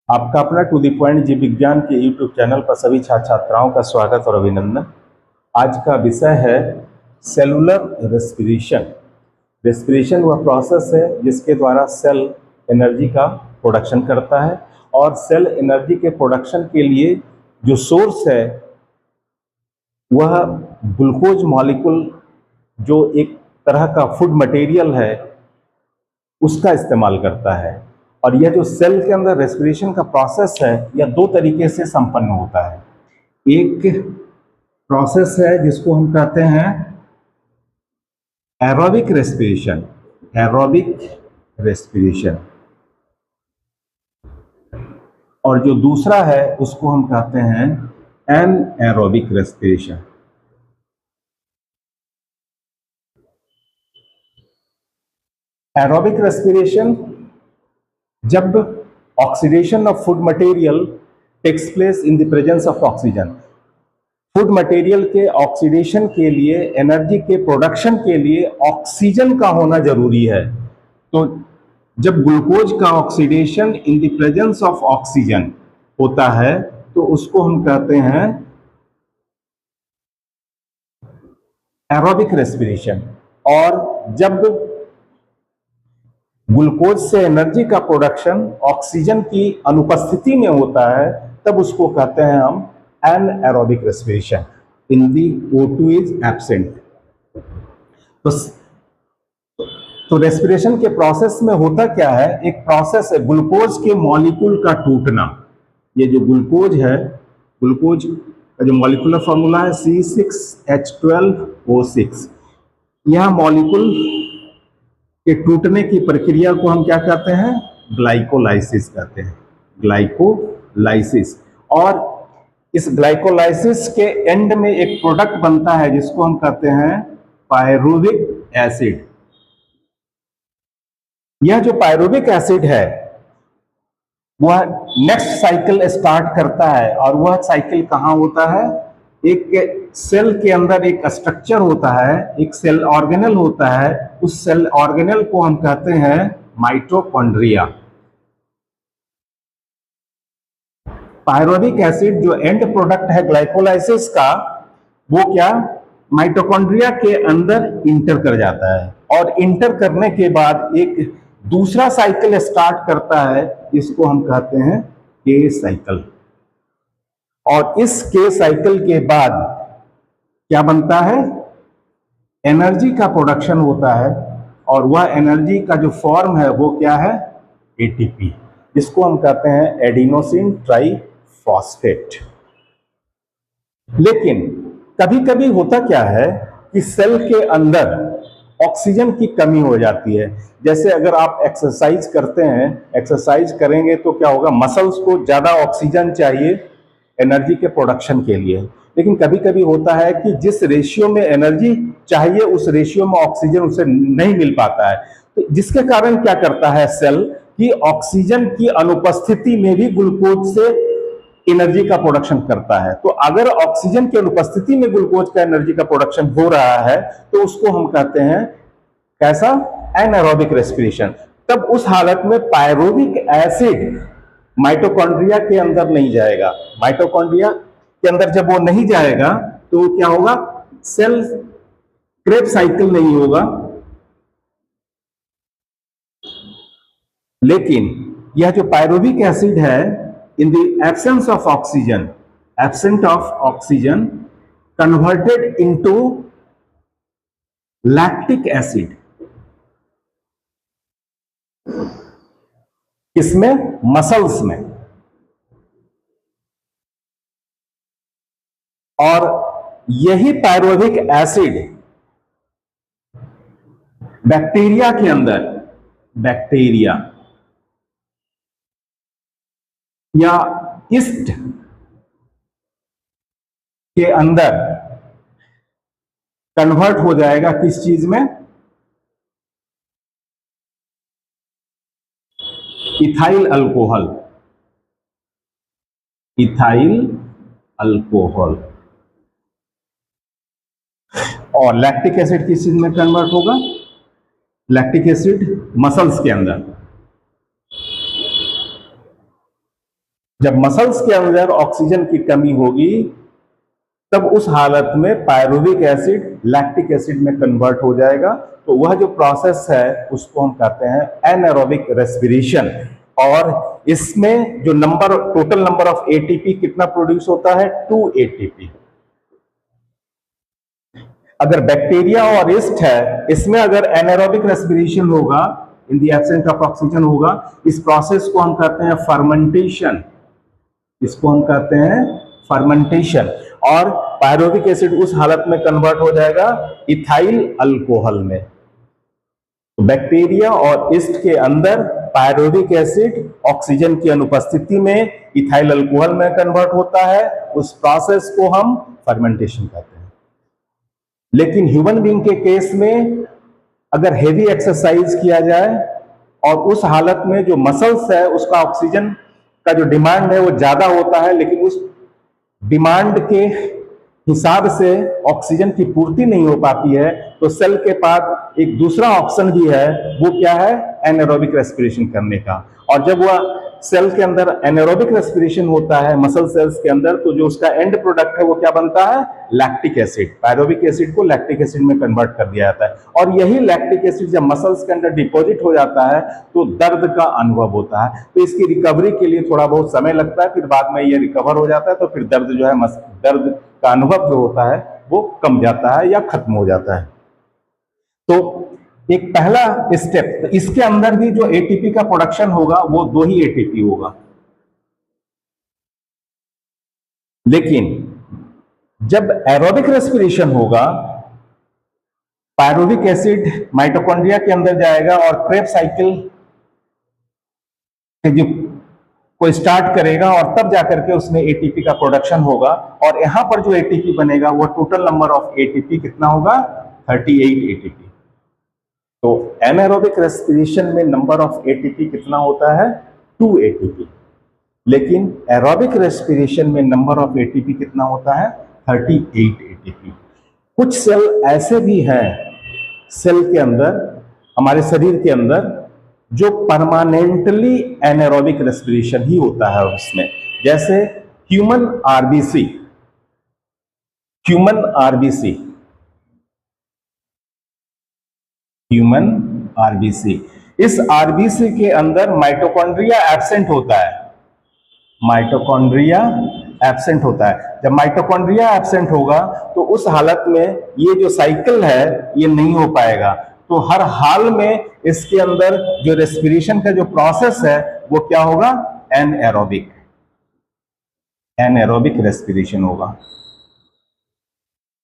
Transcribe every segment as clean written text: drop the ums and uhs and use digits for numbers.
आपका अपना to the point जीव विज्ञान के यूट्यूब चैनल पर सभी छात्र छात्राओं का स्वागत और अभिनंदन। आज का विषय है सेलुलर रेस्पिरेशन। रेस्पिरेशन वह प्रोसेस है जिसके द्वारा सेल एनर्जी का प्रोडक्शन करता है, और सेल एनर्जी के प्रोडक्शन के लिए जो सोर्स है वह ग्लूकोज मॉलिक्यूल, जो एक तरह का फूड मटेरियल है, उसका इस्तेमाल करता है। और यह जो सेल के अंदर रेस्पिरेशन का प्रोसेस है यह दो तरीके से संपन्न होता है। एक प्रोसेस है जिसको हम कहते हैं एरोबिक रेस्पिरेशन, एरोबिक रेस्पिरेशन, और जो दूसरा है उसको हम कहते हैं एनएरोबिक रेस्पिरेशन। एरोबिक रेस्पिरेशन जब oxidation of food material takes place in the presence of oxygen, food material के ऑक्सीडेशन के लिए, एनर्जी के प्रोडक्शन के लिए ऑक्सीजन का होना जरूरी है। तो जब ग्लूकोज का oxidation in the presence of oxygen होता है तो उसको हम कहते हैं एरोबिक रेस्पिरेशन। और जब ग्लूकोज से एनर्जी का प्रोडक्शन ऑक्सीजन की अनुपस्थिति में होता है तब उसको कहते हैं हम anaerobic respiration, in the O2 is absent. तो रेस्पिरेशन के प्रोसेस में होता क्या है, एक प्रोसेस है ग्लूकोज के मॉलिक्यूल का टूटना। ये जो ग्लूकोज है, ग्लूकोज का जो मॉलिक्यूलर फॉर्मूला है C6H12O6, यह मॉलिक्यूल के टूटने की प्रक्रिया को हम क्या कहते हैं, ग्लाइकोलाइसिस कहते हैं, ग्लाइकोलाइसिस। और इस ग्लाइकोलाइसिस के एंड में एक प्रोडक्ट बनता है जिसको हम कहते हैं पायरुविक एसिड। यह जो पायरुविक एसिड है वह नेक्स्ट साइकिल स्टार्ट करता है, और वह साइकिल कहां होता है, एक सेल के अंदर एक स्ट्रक्चर होता है, एक सेल ऑर्गेनल होता है, उस सेल ऑर्गेनल को हम कहते हैं माइटोकॉन्ड्रिया। पायरुविक एसिड जो एंड प्रोडक्ट है ग्लाइकोलाइसिस का, वो क्या माइटोकॉन्ड्रिया के अंदर इंटर कर जाता है, और इंटर करने के बाद एक दूसरा साइकिल स्टार्ट करता है जिसको हम कहते हैं के साइकिल। और इस के साइकिल के बाद क्या बनता है, एनर्जी का प्रोडक्शन होता है, और वह एनर्जी का जो फॉर्म है वो क्या है, एटीपी, जिसको हम कहते हैं एडिनोसिन ट्राइफॉस्फेट। लेकिन कभी कभी होता क्या है कि सेल के अंदर ऑक्सीजन की कमी हो जाती है। जैसे अगर आप एक्सरसाइज करते हैं, एक्सरसाइज करेंगे तो क्या होगा, मसल्स को ज्यादा ऑक्सीजन चाहिए एनर्जी के प्रोडक्शन के लिए। लेकिन कभी कभी होता है कि जिस रेशियो में एनर्जी चाहिए उस रेशियो में ऑक्सीजन उसे नहीं मिल पाता है, तो जिसके कारण क्या करता है सेल कि ऑक्सीजन की अनुपस्थिति में भी ग्लूकोज से एनर्जी का प्रोडक्शन करता है। तो अगर ऑक्सीजन की अनुपस्थिति में ग्लूकोज का एनर्जी का प्रोडक्शन हो रहा है तो उसको हम कहते हैं कैसा, एनारोबिक रेस्पिरेशन। तब उस हालत में पायरुविक एसिड माइटोकॉन्ड्रिया के अंदर नहीं जाएगा। माइटोकॉन्ड्रिया के अंदर जब वो नहीं जाएगा तो क्या होगा, सेल क्रेब साइकिल नहीं होगा। लेकिन यह जो पायरुविक एसिड है, in the absence of oxygen, absent of oxygen, converted into lactic acid. इसमें मसल्स में, और यही पायरुविक एसिड बैक्टीरिया के अंदर, बैक्टीरिया या ईस्ट के अंदर कन्वर्ट हो जाएगा किस चीज में, इथाइल अल्कोहल, इथाइल अल्कोहल। और लैक्टिक एसिड किस चीज में कन्वर्ट होगा, लैक्टिक एसिड मसल्स के अंदर। जब मसल्स के अंदर ऑक्सीजन की कमी होगी तब उस हालत में पायरुविक एसिड लैक्टिक एसिड में कन्वर्ट हो जाएगा। तो वह जो प्रोसेस है उसको हम कहते हैं एनारोबिक रेस्पिरेशन। और इसमें जो टोटल नंबर ऑफ एटीपी कितना प्रोड्यूस होता है, 2 एटीपी। अगर बैक्टीरिया और यीस्ट है, इसमें अगर एनारोबिक रेस्पिरेशन होगा, in the absence of oxygen होगा, इस प्रोसेस को हम कहते हैं फर्मेंटेशन। इसको हम कहते हैं फर्मेंटेशन। और पायरुविक एसिड उस हालत में कन्वर्ट हो जाएगा इथाइल अल्कोहल में। तो बैक्टीरिया और यीस्ट के अंदर पायरुविक एसिड ऑक्सीजन की अनुपस्थिति में इथाइल अल्कोहल में कन्वर्ट होता है। उस प्रोसेस को हम फर्मेंटेशन कहते हैं। लेकिन ह्यूमन बीइंग के केस में अगर हेवी एक्सरसाइज किया जाए और उस हालत में जो मसल्स है उसका ऑक्सीजन का जो डिमांड है वो ज्यादा होता है, लेकिन उस डिमांड के हिसाब से ऑक्सीजन की पूर्ति नहीं हो पाती है, तो सेल के पास एक दूसरा ऑप्शन भी है, वो क्या है, एनारोबिक रेस्पिरेशन करने का। और जब वह सेल के अंदर एनारोबिक रेस्पिरेशन होता है मसल सेल्स के अंदर, तो जो उसका एंड प्रोडक्ट है वो क्या बनता है, लैक्टिक एसिड। पायरुविक एसिड को लैक्टिक एसिड में कन्वर्ट कर दिया जाता है। और यही लैक्टिक एसिड जब मसल्स के अंदर डिपॉजिट हो जाता है तो दर्द का अनुभव होता है। तो इसकी रिकवरी के लिए थोड़ा बहुत समय लगता है, फिर बाद में ये रिकवर हो जाता है, तो फिर दर्द जो है, दर्द का अनुभव जो होता है वो कम जाता है या खत्म हो जाता है। तो एक पहला स्टेप, इसके अंदर भी जो एटीपी का प्रोडक्शन होगा वो 2 ही एटीपी होगा। लेकिन जब एरोबिक रेस्पिरेशन होगा, पायरुविक एसिड माइटोकॉन्ड्रिया के अंदर जाएगा और क्रेब्स साइकिल को स्टार्ट करेगा और तब जाकर के उसमें एटीपी का प्रोडक्शन होगा। और यहां पर जो एटीपी बनेगा वो टोटल नंबर ऑफ एटीपी कितना होगा, 38 एटीपी। तो एनारोबिक रेस्पिरेशन में नंबर ऑफ एटीपी कितना होता है, 2 एटीपी। लेकिन एरोबिक रेस्पिरेशन में नंबर ऑफ एटीपी कितना होता है, 38 एटीपी। कुछ सेल ऐसे भी हैं सेल के अंदर, हमारे शरीर के अंदर, जो परमानेंटली एनारोबिक रेस्पिरेशन ही होता है उसमें, जैसे human RBC. Human RBC human RBC, इस आरबीसी के अंदर माइटोकॉन्ड्रिया एब्सेंट होता है। माइटोकॉन्ड्रिया एब्सेंट होता है। जब माइटोकॉन्ड्रिया एब्सेंट होगा तो उस हालत में ये जो साइकिल है ये नहीं हो पाएगा। तो हर हाल में इसके अंदर जो रेस्पिरेशन का जो प्रोसेस है वो क्या होगा, एनएरोबिक। एनएरोबिक रेस्पिरेशन होगा।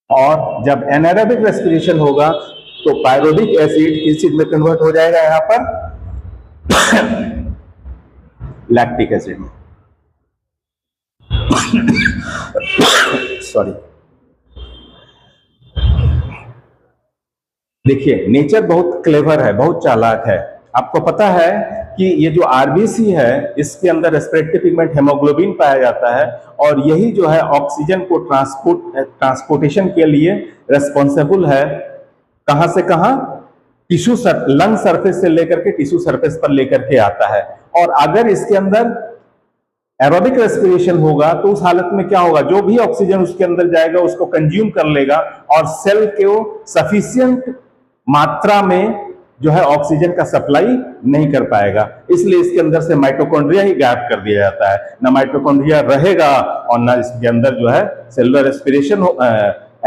और जब एनारोबिक रेस्पिरेशन होगा तो पायरुविक एसिड किस चीज में कन्वर्ट हो जाएगा, यहां पर लैक्टिक एसिड में। सॉरी। देखिए, नेचर बहुत क्लेवर है, बहुत चालाक है। आपको पता है कि ये जो आरबीसी है इसके अंदर रेस्पिरेटरी पिगमेंट हेमोग्लोबिन पाया जाता है, और यही जो है ऑक्सीजन को ट्रांसपोर्टेशन के लिए रेस्पॉन्सिबल है। कहां से कहां, टिश्यू लंग सरफेस से लेकर के टिश्यू सरफेस पर लेकर के आता है। और अगर इसके अंदर एरोबिक रेस्पिरेशन होगा तो उस हालत में क्या होगा, जो भी ऑक्सीजन उसके अंदर जाएगा उसको कंज्यूम कर लेगा और सेल को सफिशिएंट मात्रा में जो है ऑक्सीजन का सप्लाई नहीं कर पाएगा। इसलिए इसके अंदर से माइटोकॉन्ड्रिया ही गायब कर दिया जाता है। ना माइटोकॉन्ड्रिया रहेगा और ना इसके अंदर जो है सेलुलर रेस्पिरेशन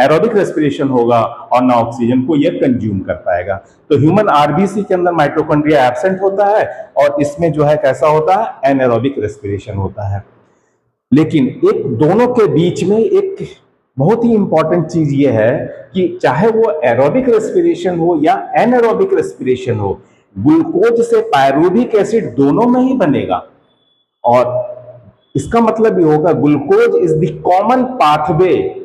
एरोबिक रेस्पिरेशन होगा और ना ऑक्सीजन को यह कंज्यूम कर पाएगा। तो ह्यूमन आरबीसी के अंदर माइटोकॉन्ड्रिया एब्सेंट होता है और इसमें जो है कैसा होता है, एनारोबिक रेस्पिरेशन होता है। लेकिन एक दोनों के बीच में एक बहुत ही इंपॉर्टेंट चीज ये है कि चाहे वो एरोबिक रेस्पिरेशन हो या एनारोबिक रेस्पिरेशन हो, ग्लूकोज से पायरुविक एसिड दोनों में ही बनेगा। और इसका मतलब ये होगा glucose is the common pathway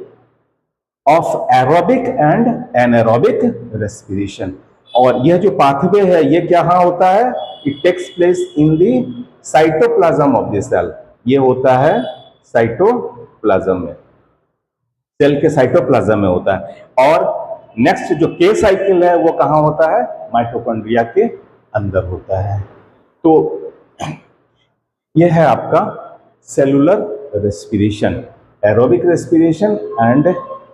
of aerobic and anaerobic respiration. और यह जो पाथवे है ये क्या होता है, it takes place in the cytoplasm of the cell. ये होता है साइटोप्लाज्म में, सेल के साइटोप्लाज्म में होता है। और नेक्स्ट जो के साइकिल है वो कहां होता है, माइटोकॉन्ड्रिया के अंदर होता है। तो यह है आपका cellular respiration, aerobic respiration and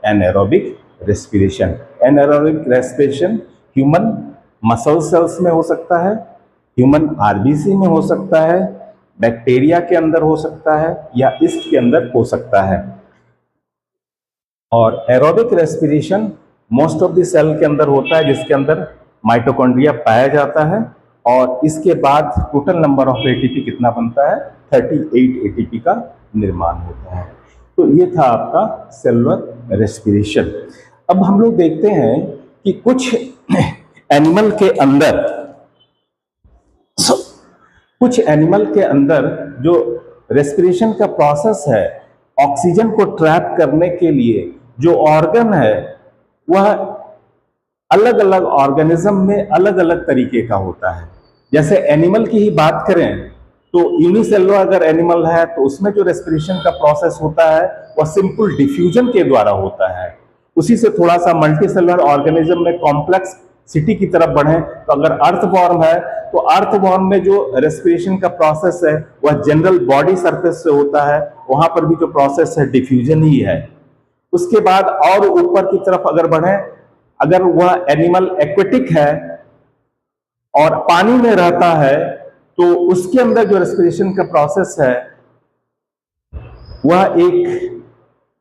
anaerobic respiration. Anaerobic respiration human muscle cells में हो सकता है, ह्यूमन आरबीसी में हो सकता है, बैक्टीरिया के अंदर हो सकता है या ईस्ट के अंदर हो सकता है। और aerobic respiration most of the cell के अंदर होता है, जिसके अंदर माइटोकॉन्ड्रिया पाया जाता है। और इसके बाद टोटल नंबर ऑफ एटीपी कितना बनता है? 38 एटीपी का निर्माण होता है। तो ये था आपका सेलुलर रेस्पिरेशन। अब हम लोग देखते हैं कि कुछ एनिमल के अंदर जो रेस्पिरेशन का प्रोसेस है, ऑक्सीजन को ट्रैप करने के लिए जो ऑर्गन है वह अलग अलग ऑर्गेनिज्म में अलग अलग तरीके का होता है। जैसे एनिमल की ही बात करें तो यूनिसेलुलर अगर एनिमल है तो उसमें जो रेस्पिरेशन का प्रोसेस होता है वह सिंपल डिफ्यूजन के द्वारा होता है। उसी से थोड़ा सा मल्टीसेलुलर ऑर्गेनिज्म में कॉम्प्लेक्स सिटी की तरफ बढ़े तो अगर अर्थवॉर्म है तो अर्थवॉर्म में जो रेस्पिरेशन का प्रोसेस है वह जनरल बॉडी सरफेस से होता है, वहां पर भी जो प्रोसेस है डिफ्यूजन ही है। उसके बाद और ऊपर की तरफ अगर बढ़े, अगर वह एनिमल एक्वेटिक है और पानी में रहता है तो उसके अंदर जो रेस्पिरेशन का प्रोसेस है वह एक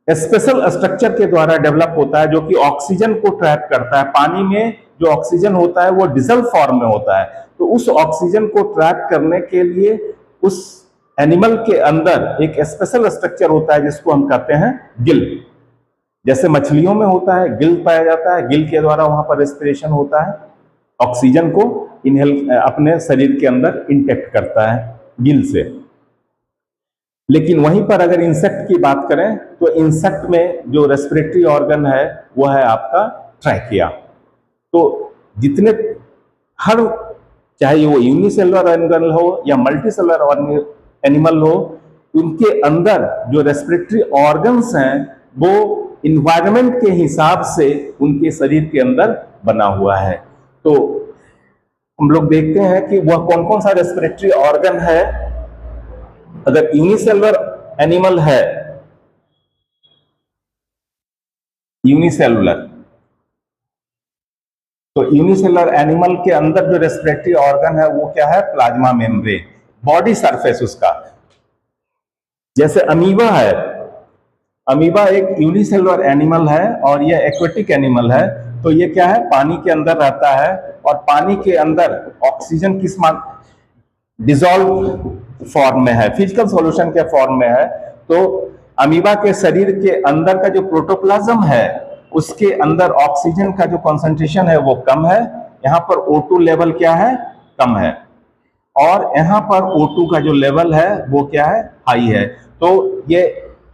स्पेशल स्ट्रक्चर के द्वारा डेवलप होता है जो कि ऑक्सीजन को ट्रैप करता है। पानी में जो ऑक्सीजन होता है वो डिसॉल्व फॉर्म में होता है, तो उस ऑक्सीजन को ट्रैप करने के लिए उस एनिमल के अंदर एक स्पेशल स्ट्रक्चर होता है जिसको हम कहते हैं गिल। जैसे मछलियों में होता है गिल पाया जाता है, गिल के द्वारा वहां पर रेस्पिरेशन होता है, ऑक्सीजन को इनहेल अपने शरीर के अंदर इंटेक्ट करता है गिल से। लेकिन वहीं पर अगर इंसेक्ट की बात करें तो इंसेक्ट में जो रेस्पिरेटरी ऑर्गन है वह है आपका ट्रैकिया। तो जितने हर चाहे वो यूनिसेलुलर एनिमल हो या मल्टीसेलुलर एनिमल हो, उनके अंदर जो रेस्पिरेटरी ऑर्गन्स हैं वो इन्वायरमेंट के हिसाब से उनके शरीर के अंदर बना हुआ है। तो हम लोग देखते हैं कि वह कौन कौन सा रेस्पिरेटरी ऑर्गन है। अगर यूनिसेलुलर एनिमल है, यूनिसेलुलर, तो यूनिसेलुलर एनिमल के अंदर जो रेस्पिरेटरी ऑर्गन है वो क्या है? प्लाज्मा मेम्ब्रेन, बॉडी सरफेस उसका। जैसे अमीबा है, अमीबा एक यूनिसेलुलर एनिमल है और यह एक्वेटिक एनिमल है। तो ये क्या है? पानी के अंदर रहता है और पानी के अंदर ऑक्सीजन किस डिसॉल्व फॉर्म में है, फिजिकल सॉल्यूशन के फॉर्म में है। तो अमीबा के शरीर के अंदर का जो प्रोटोप्लाज्म है उसके अंदर ऑक्सीजन का जो कंसंट्रेशन है वो कम है, यहाँ पर O2 लेवल क्या है? कम है, और यहाँ पर O2 का जो लेवल है वो क्या है? हाई है। तो ये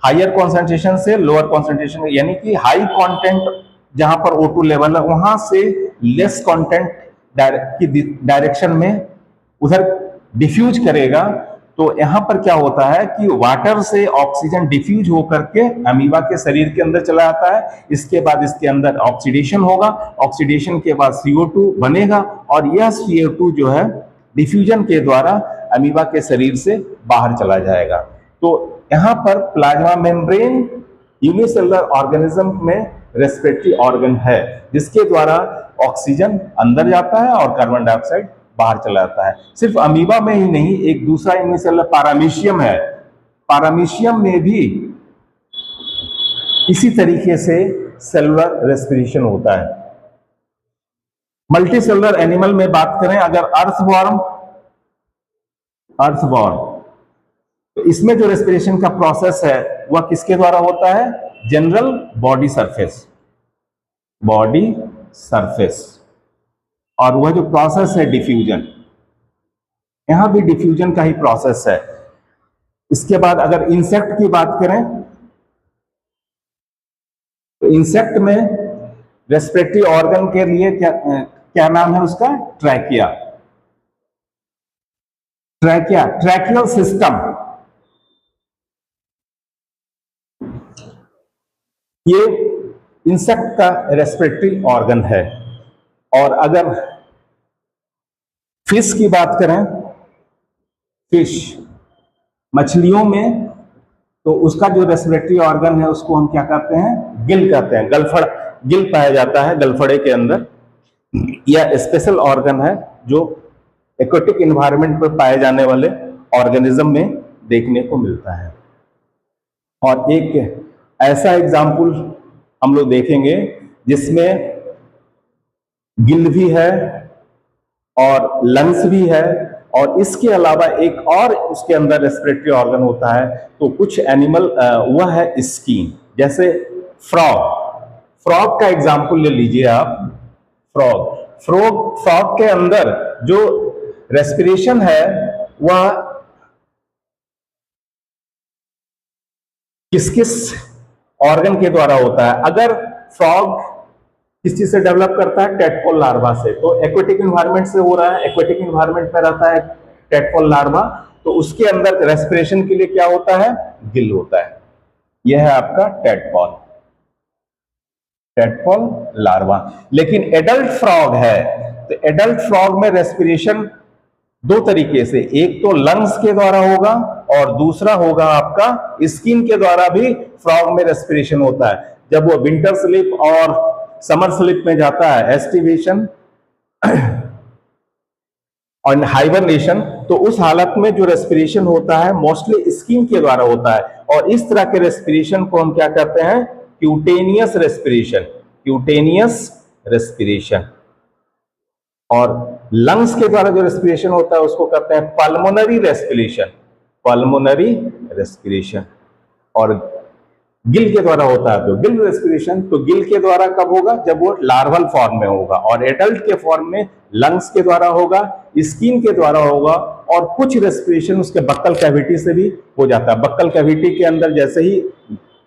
हायर कॉन्सेंट्रेशन से लोअर कॉन्सेंट्रेशन, यानी कि हाई कंटेंट जहां पर O2 लेवल है वहां से लेस कंटेंट की डायरेक्शन में उधर डिफ्यूज करेगा। तो यहां पर क्या होता है कि वाटर से ऑक्सीजन डिफ्यूज होकर के अमीबा के शरीर के अंदर चला जाता है। इसके बाद इसके अंदर ऑक्सीडेशन होगा, ऑक्सीडेशन के बाद CO2 बनेगा और यह CO2 जो है डिफ्यूजन के द्वारा अमीबा के शरीर से बाहर चला जाएगा। तो यहाँ पर प्लाज्मा मेम्ब्रेन यूनिसेलुलर ऑर्गेनिज्म में रेस्पिरेटरी ऑर्गन है जिसके द्वारा ऑक्सीजन अंदर जाता है और कार्बन डाइऑक्साइड बाहर चला जाता है। सिर्फ अमीबा में ही नहीं, एक दूसरा यूनिसेलुलर पारामीशियम है, पारामीशियम में भी इसी तरीके से सेलुलर रेस्पिरेशन होता है। मल्टीसेलुलर एनिमल में बात करें अगर अर्थवॉर्म, तो इसमें जो रेस्पिरेशन का प्रोसेस है वह किसके द्वारा होता है? जनरल बॉडी सरफेस, और वह जो प्रोसेस है डिफ्यूजन, यहां भी डिफ्यूजन का ही प्रोसेस है। इसके बाद अगर इंसेक्ट की बात करें तो इंसेक्ट में रेस्पिरेटरी ऑर्गन के लिए क्या नाम है उसका? Tracheal system. ये इंसेक्ट का रेस्पिरेटरी ऑर्गन है। और अगर फिश की बात करें, फिश मछलियों में तो उसका जो रेस्पिरेटरी ऑर्गन है उसको हम क्या कहते हैं, गिल कहते हैं। गलफड़, गिल पाया जाता है गलफड़े के अंदर। यह स्पेशल ऑर्गन है जो एक्वेटिक इन्वायरमेंट पर पाए जाने वाले ऑर्गेनिज्म में देखने को मिलता है। और एक ऐसा एग्जाम्पल हम लोग देखेंगे जिसमें गिल भी है और लंग्स भी है, और इसके अलावा एक और उसके अंदर रेस्पिरेटरी ऑर्गन होता है। तो कुछ एनिमल वह है स्किन, जैसे फ्रॉग का एग्जाम्पल ले लीजिए आप। फ्रॉग के अंदर जो रेस्पिरेशन है वह किस किस ऑर्गन के द्वारा होता है। अगर फ्रॉग किस चीज से डेवलप करता है, टेडपोल लार्वा से, तो एक्वेटिक इन्वायरमेंट से हो रहा है, एक्वेटिक इन्वायरमेंट में रहता है टेडपोल लार्वा, तो उसके अंदर रेस्पिरेशन के लिए क्या होता है, गिल होता है। यह है आपका टेडपोल लार्वा। लेकिन एडल्ट फ्रॉग है, तो एडल्ट फ्रॉग में रेस्पिरेशन दो तरीके से, एक तो लंग्स के द्वारा होगा और दूसरा होगा आपका स्किन के द्वारा भी फ्रॉग में रेस्पिरेशन होता है। जब वो विंटर स्लीप और समर स्लीप में जाता है, एस्टिवेशन और हाइबरनेशन, तो उस हालत में जो रेस्पिरेशन होता है मोस्टली स्किन के द्वारा होता है। और इस तरह के रेस्पिरेशन को हम क्या कहते हैं, क्यूटेनियस रेस्पिरेशन। और लंग्स के द्वारा जो रेस्पिरेशन होता है उसको कहते हैं पल्मोनरी रेस्पिरेशन। और गिल के द्वारा होता है तो गिल रेस्पिरेशन। तो गिल के द्वारा कब होगा, जब वो लार्वल फॉर्म में होगा, और एडल्ट के फॉर्म में लंग्स के द्वारा होगा, स्किन के द्वारा होगा, और कुछ रेस्पिरेशन उसके बक्कल कैविटी से भी हो जाता है। बक्कल कैविटी के अंदर जैसे ही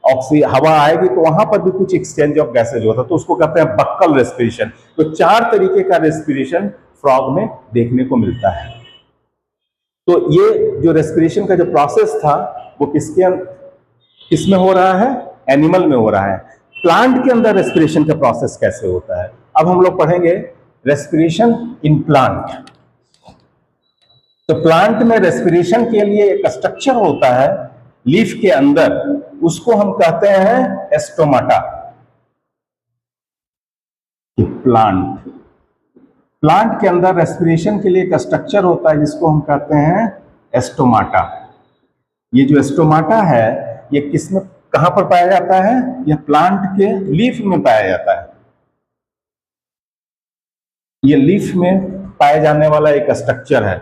हवा आएगी तो वहां पर भी कुछ एक्सचेंज ऑफ गैसेज होता है, तो उसको कहते हैं बक्कल रेस्पिरेशन। तो 4 तरीके का रेस्पिरेशन फ्रॉग में देखने को मिलता है। तो ये जो रेस्पिरेशन का जो प्रोसेस था वो किसमें हो रहा है, एनिमल में हो रहा है। प्लांट के अंदर रेस्पिरेशन का प्रोसेस कैसे होता है, अब हम लोग पढ़ेंगे रेस्पिरेशन इन प्लांट। तो प्लांट में रेस्पिरेशन के लिए एक स्ट्रक्चर होता है लीफ के अंदर, उसको हम कहते हैं एस्टोमाटा। प्लांट के अंदर रेस्पिरेशन के लिए एक स्ट्रक्चर होता है जिसको हम कहते हैं एस्टोमाटा। ये जो एस्टोमाटा है ये किसमें, कहां पर पाया जाता है, यह प्लांट के लीफ में पाया जाता है। ये लीफ में पाए जाने वाला एक स्ट्रक्चर है।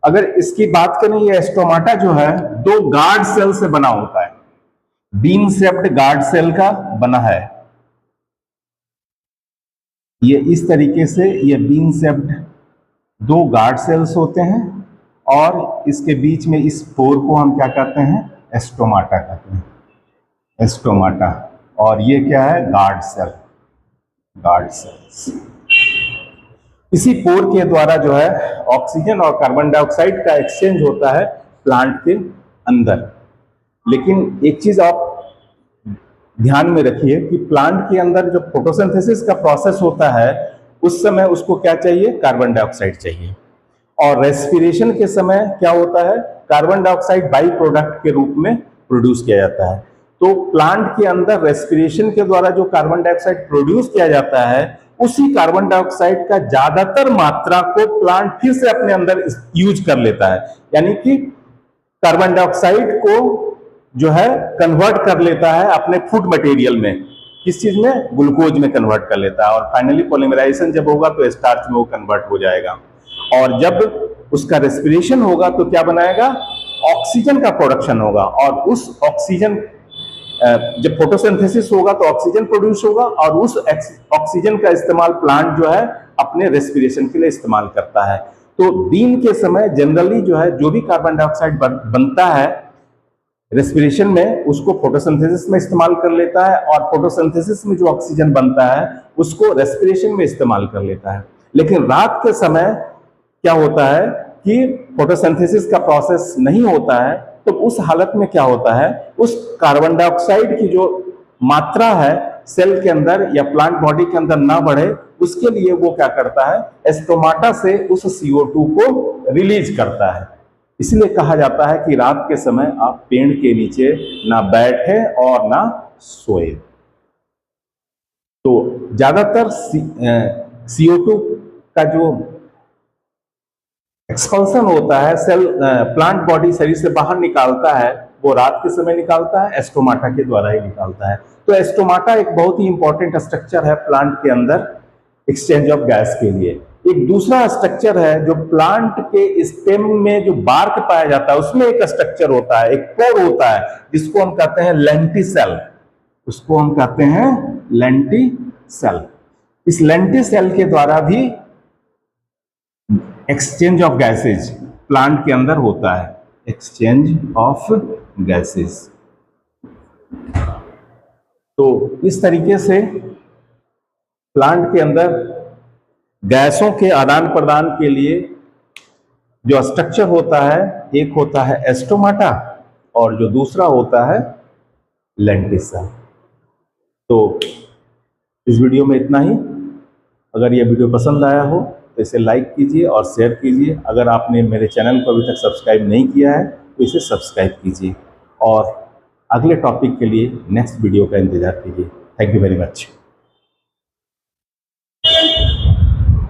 अगर इसकी बात करें, ये एस्टोमाटा जो है 2 गार्ड सेल से बना होता है, बीन शेप्ड गार्ड सेल का बना है। ये इस तरीके से ये बीन शेप्ड 2 गार्ड सेल्स होते हैं, और इसके बीच में इस पोर को हम क्या कहते हैं, एस्टोमाटा कहते हैं, एस्टोमाटा। और ये क्या है, गार्ड सेल्स। इसी पोर के द्वारा जो है ऑक्सीजन और कार्बन डाइऑक्साइड का एक्सचेंज होता है प्लांट के अंदर। लेकिन एक चीज आप ध्यान में रखिए कि प्लांट के अंदर जो फोटोसिंथेसिस का प्रोसेस होता है उस समय उसको क्या चाहिए, कार्बन डाइऑक्साइड चाहिए। और रेस्पिरेशन के समय क्या होता है, कार्बन डाइऑक्साइड बाई प्रोडक्ट के रूप में प्रोड्यूस किया जाता है। तो प्लांट के अंदर रेस्पिरेशन के द्वारा जो कार्बन डाइऑक्साइड प्रोड्यूस किया जाता है, उसी कार्बन डाइऑक्साइड का ज्यादातर मात्रा को प्लांट फिर से अपने अंदर यूज कर लेता है। यानी कि कार्बन डाइऑक्साइड को जो है कन्वर्ट कर लेता है अपने फूड मटेरियल में, किस चीज में, ग्लूकोज में कन्वर्ट कर लेता है। और फाइनली पॉलीमराइजेशन जब होगा तो स्टार्च में वो कन्वर्ट हो जाएगा। और जब उसका रेस्पिरेशन होगा तो क्या बनाएगा, ऑक्सीजन का प्रोडक्शन होगा। और उस ऑक्सीजन, जब फोटोसिंथेसिस होगा तो ऑक्सीजन प्रोड्यूस होगा, और उस ऑक्सीजन का इस्तेमाल प्लांट जो है अपने रेस्पिरेशन के लिए इस्तेमाल करता है। तो दिन के समय जनरली जो है जो भी कार्बन डाइऑक्साइड बनता है रेस्पिरेशन में, उसको फोटोसिंथेसिस में इस्तेमाल कर लेता है, और फोटोसिंथेसिस में जो ऑक्सीजन बनता है उसको रेस्पिरेशन में इस्तेमाल कर लेता है। लेकिन रात के समय क्या होता है कि फोटोसिंथेसिस का प्रोसेस नहीं होता है, तो उस हालत में क्या होता है, उस कार्बन डाइऑक्साइड की जो मात्रा है सेल के अंदर या प्लांट बॉडी के अंदर ना बढ़े, उसके लिए वो क्या करता है, एस्टोमाटा से उस CO2 को रिलीज करता है। इसलिए कहा जाता है कि रात के समय आप पेड़ के नीचे ना बैठे और ना सोए। तो ज्यादातर CO2 का जो एक्सपल्सन होता है सेल प्लांट बॉडी शरीर से बाहर निकालता है, वो रात के समय निकालता है, एस्टोमाटा के द्वारा ही निकालता है। तो एस्टोमाटा एक बहुत ही इंपॉर्टेंट स्ट्रक्चर है प्लांट के अंदर एक्सचेंज ऑफ गैस के लिए। एक दूसरा स्ट्रक्चर है जो प्लांट के स्टेम में जो बार्क पाया जाता है उसमें एक स्ट्रक्चर होता है, एक पोर होता है, जिसको हम कहते हैं लेंटिसेल। उसको हम कहते हैं लेंटिसेल। इस लेंटिसेल के द्वारा भी एक्सचेंज ऑफ गैसेज प्लांट के अंदर होता है, एक्सचेंज ऑफ गैसेज। तो इस तरीके से प्लांट के अंदर गैसों के आदान प्रदान के लिए जो स्ट्रक्चर होता है, एक होता है एस्टोमाटा और जो दूसरा होता है लेंटिसेल। तो इस वीडियो में इतना ही। अगर ये वीडियो पसंद आया हो तो इसे लाइक कीजिए और शेयर कीजिए। अगर आपने मेरे चैनल को अभी तक सब्सक्राइब नहीं किया है तो इसे सब्सक्राइब कीजिए और अगले टॉपिक के लिए नेक्स्ट वीडियो का इंतजार कीजिए। Thank you very much.